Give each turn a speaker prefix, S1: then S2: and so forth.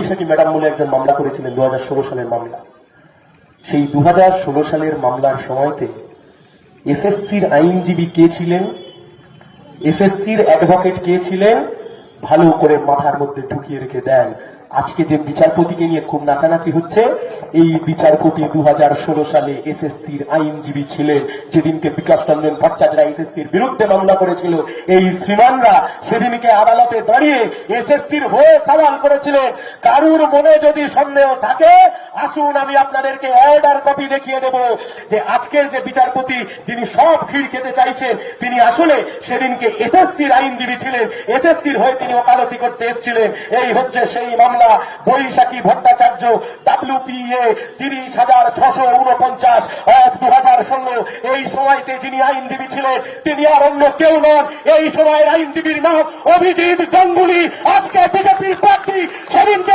S1: বৈশাখী madam বলে একজন মামলা করেছিলেন 2016 সালের মামলা। সেই 2016 সালের মামলার সময়তে এসএসসির আইনজীবী কে ছিলেন, এসএসসির অ্যাডভোকেট কে ছিলেন, ভালো করে মাথার মধ্যে ঢুকিয়ে রেখে দেন। আজকে যে বিচারপতিকে নিয়ে খুব নাচানাচি হচ্ছে, এই বিচারপতি 2016 সালে এসএসসির আইনজীবী ছিলেন। যেদিনকে বিকাশ রঞ্জন ভট্টাচার্য এসএসসির বিরুদ্ধে মামলা করেছিল, এই শ্রীমানরা সেদিনকে আদালতে দাঁড়িয়ে এসএসসির হয়ে সওয়াল করেছিলেন। কারুর মনে যদি সন্দেহ থাকে, আসুন আমি আপনাদেরকে অর্ডার কপি দেখিয়ে দেব যে আজকের যে বিচারপতি যিনি সব ক্ষীর খেতে চাইছেন, তিনি আসলে সেদিনকে এসএসসির আইনজীবী ছিলেন, এসএসসির হয়ে তিনি ওকালতি করতে এসেছিলেন। এই হচ্ছে সেই মামলা। বৈশাখী ভট্টাচার্য WPA 30,649 অফ 2016। এই সময়তে যিনি আইনজীবী ছিলেন তিনি আর অন্য কেউ নন, এই সময়ের আইনজীবীর নাম অভিজিৎ গাঙ্গুলি। আজকে বিজেপির প্রার্থী সেদিনকে